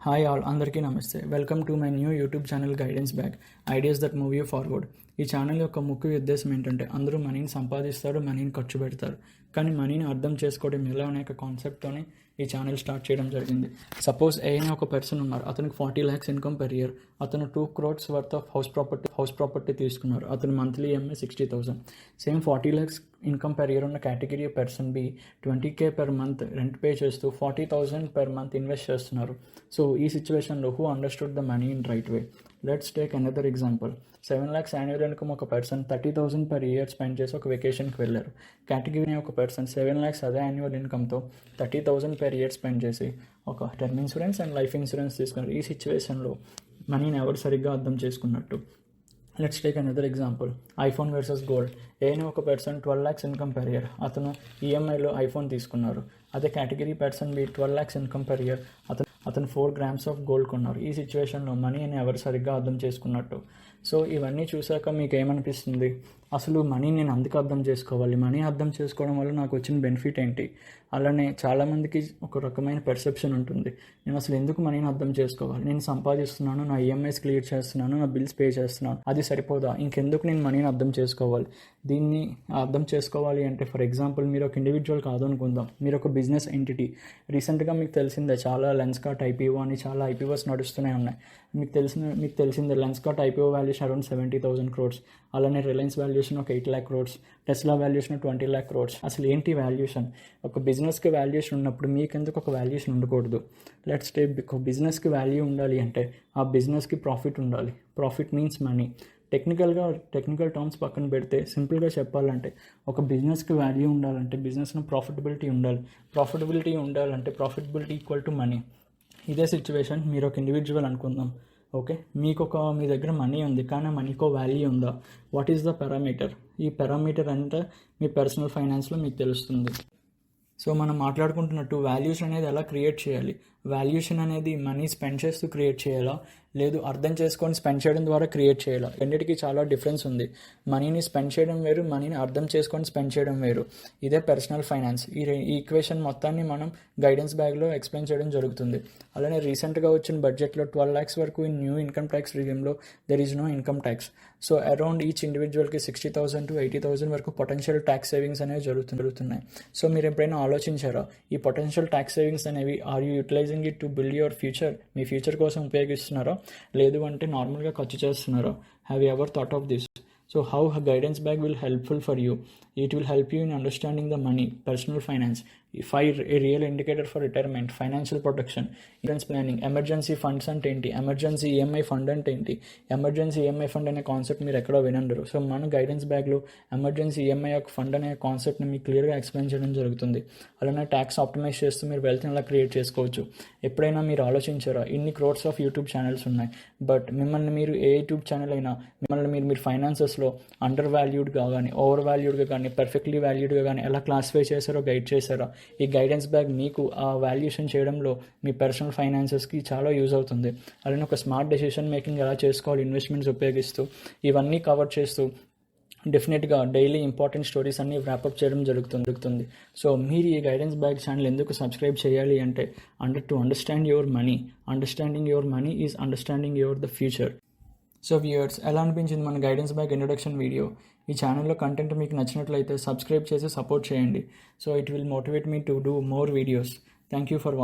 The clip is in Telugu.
హాయ్ ఆల్, అందరికీ నమస్తే. Welcome to my new YouTube channel guidance back, ideas that move you forward. ఈ ఛానల్ యొక్క ముఖ్య ఉద్దేశం ఏంటంటే అందరూ మనీని సంపాదిస్తారు, మనీని ఖర్చు పెడతారు, కానీ మనీని అర్థం చేసుకోవడం ఎలా అనే ఒక కాన్సెప్ట్తోనే ఈ ఛానల్ స్టార్ట్ చేయడం జరిగింది. సపోజ్ ఏ అనే ఒక పర్సన్ ఉన్నారు, అతనికి 40 lakhs ఇన్కమ్ పెర్ ఇయర్. అతను 2 crores worth of house property తీసుకున్నారు. అతను monthly EMI 60,000. Same 40 lakhs income per year ఉన్న category person B 20K per month rent pay చేస్తూ 40,000 per month ఇన్వెస్ట్ చేస్తున్నారు. సో ఈ సిచ్యువేషన్లో who understood the money in right way? Let's take another example. 7 lakhs annual income ఒక పర్సన్ 30,000 per year స్పెండ్ చేసి ఒక వెకేషన్కి వెళ్ళారు. కేటగిరీ ఒక పర్సన్ 7 lakhs అదే యాన్యువల్ ఇన్కమ్తో 30,000 per year స్పెండ్ చేసి ఒక term insurance and life insurance తీసుకున్నారు. ఈ సిచ్యువేషన్లో మనీని ఎవరు సరిగ్గా అర్థం చేసుకున్నట్టు? Let's take another example. IPhone versus gold. ఏనే ఒక person 12 lakhs income per year, అతను ఈఎంఐలో ఐఫోన్ తీసుకున్నారు. అదే category person B 12 lakhs income per year, అతను 4 grams ఆఫ్ గోల్డ్ కొన్నారు. ఈ సిచ్యువేషన్లో మనీని ఎవరు సరిగ్గా అర్థం చేసుకున్నట్టు? సో ఇవన్నీ చూసాక మీకు ఏమనిపిస్తుంది? అసలు మనీ నేను అందుకు అర్థం చేసుకోవాలి, మనీ అర్థం చేసుకోవడం వల్ల నాకు వచ్చిన బెనిఫిట్ ఏంటి? అలానే చాలామందికి ఒక రకమైన పర్సెప్షన్ ఉంటుంది, నేను అసలు ఎందుకు మనీని అర్థం చేసుకోవాలి, నేను సంపాదిస్తున్నాను, నా ఈఎంఐస్ క్లియర్ చేస్తున్నాను, నా బిల్స్ పే చేస్తున్నాను, అది సరిపోదా, ఇంకెందుకు నేను మనీని అర్థం చేసుకోవాలి? దీన్ని అర్థం చేసుకోవాలి అంటే ఫర్ ఎగ్జాంపుల్ మీరు ఒక ఇండివిజువల్ కాదు అనుకుందాం, మీరు ఒక బిజినెస్ ఎంటిటీ. రీసెంట్గా మీకు తెలిసిందే చాలా లెన్స్కార్ట్ ఐపీఓ అని చాలా ఐపీఓస్ నడుస్తూనే ఉన్నాయి. మీకు తెలిసిందే Lenskart IPO valuation around 70,000 crores. అలానే రిలయన్స్ వాల్యూషన్ ఒక 8 lakh crores, Tesla valuation 20 lakh crores. అసలు ఏంటి వాల్యూషన్? ఒక బిజినెస్కి వాల్యూషన్ ఉన్నప్పుడు మీకెందుకు ఒక వాల్యూషన్ ఉండకూడదు? లెట్స్ టేక్, ఒక బిజినెస్కి వాల్యూ ఉండాలి అంటే ఆ బిజినెస్కి ప్రాఫిట్ ఉండాలి. Profit means money. Technical terms పక్కన పెడితే సింపుల్గా చెప్పాలంటే ఒక బిజినెస్కి వాల్యూ ఉండాలంటే బిజినెస్లో ప్రాఫిటబిలిటీ ఉండాలంటే ప్రాఫిటబిలిటీ ఈక్వల్ టు మనీ. ఇదే సిచ్యువేషన్ మీరు ఒక ఇండివిజువల్ అనుకుందాం. ఓకే, మీ దగ్గర మనీ ఉంది, కానీ మనీకో వాల్యూ ఉందా? What is the parameter? ఈ పారామీటర్ అంటే మీ పర్సనల్ ఫైనాన్స్లో మీకు తెలుస్తుంది. సో మనం మాట్లాడుకుంటున్నట్టు వాల్యూషన్ అనేది ఎలా క్రియేట్ చేయాలి? వాల్యూషన్ అనేది మనీ స్పెండ్ చేస్తూ క్రియేట్ చేయాలా, లేదు అర్థం చేసుకొని స్పెండ్ చేయడం ద్వారా క్రియేట్ చేయాలా? రెండింటికి చాలా డిఫరెన్స్ ఉంది. మనీని స్పెండ్ చేయడం వేరు, మనీని అర్థం చేసుకొని స్పెండ్ చేయడం వేరు. ఇదే పర్సనల్ ఫైనాన్స్. ఈ ఈక్వేషన్ మొత్తాన్ని మనం గైడెన్స్ బ్యాగ్లో ఎక్స్ప్లెయిన్ చేయడం జరుగుతుంది. అలానే రీసెంట్గా వచ్చిన బడ్జెట్లో 12 lakhs వరకు ఈ న్యూ ఇన్కమ్ ట్యాక్స్ రిజిమ్లో there is no income tax. So around each ఇండివిజువల్కి 60,000 to 80,000 వరకు పొటెన్షియల్ ట్యాక్స్ సేవింగ్స్ అనేవి జరుగుతున్నాయి. సో మీరు ఎప్పుడైనా ఆలోచించారా ఈ పొటెన్షియల్ ట్యాక్స్ సేవింగ్స్ అనేవి are you utilising it to build your future? మీ ఫ్యూచర్ కోసం ఉపయోగిస్తున్నారా, లేదు అంటే నార్మల్గా ఖర్చు చేస్తున్నారా? Have you ever thought of this? So how guidance bag will helpful for you? It will help you in understanding the money, personal finance, a real indicator for retirement, financial protection, insurance planning, emergency funds అంటే ఏంటి, ఎమర్జెన్సీ ఈఎంఐ ఫండ్ అంటే ఏంటి. ఎమర్జెన్సీ ఈఎంఐ ఫండ్ అనే కాన్సెప్ట్ మీరు ఎక్కడో వినండరు. సో మన గైడెన్స్ బ్యాగ్లో ఎమర్జెన్సీ ఈఎంఐ యొక్క ఫండ్ అనే కాన్సెప్ట్ని మీకు క్లియర్గా ఎక్స్ప్లెయిన్ చేయడం జరుగుతుంది. అలానే ట్యాక్స్ ఆప్టిమైజ్ చేస్తూ మీరు వెల్త్ని ఎలా క్రియేట్ చేసుకోవచ్చు. ఎప్పుడైనా మీరు ఆలోచించారా ఇన్ని crores ఆఫ్ యూట్యూబ్ ఛానల్స్ ఉన్నాయి, బట్ మిమ్మల్ని మీరు ఏ యూట్యూబ్ ఛానల్ అయినా మిమ్మల్ని మీరు ఫైనాన్సెస్లో అండర్ వాల్యూడ్గా కానీ ఓవర్ వాల్యూడ్గా కానీ పర్ఫెక్ట్లీ వాల్యూడ్గా కానీ ఎలా క్లాసిఫై చేశారో గైడ్ చేశారో. ఈ గైడెన్స్ బ్యాగ్ మీకు ఆ వాల్యుయేషన్ చేయడంలో మీ పర్సనల్ ఫైనాన్సెస్కి చాలా యూజ్ అవుతుంది. అలానే ఒక స్మార్ట్ డెసిషన్ మేకింగ్ ఎలా చేసుకోవాలి ఇన్వెస్ట్మెంట్స్ ఉపయోగిస్తూ, ఇవన్నీ కవర్ చేస్తూ డెఫినెట్గా డైలీ ఇంపార్టెంట్ స్టోరీస్ అన్నీ ర్యాపప్ చేయడం జరుగుతుంది. సో మీరు ఈ గైడెన్స్ బ్యాగ్ ఛానల్ ఎందుకు సబ్స్క్రైబ్ చేయాలి అంటే to understand your money. Understanding your money is understanding your the future. So viewers, ఎలా అనిపించింది మన గైడెన్స్ బ్యాగ్ ఇంట్రొడక్షన్ వీడియో? ఈ ఛానల్లో కంటెంట్ మీకు నచ్చినట్లయితే సబ్స్క్రైబ్ చేసి సపోర్ట్ చేయండి. So it will motivate me to do more videos. Thank you for watching.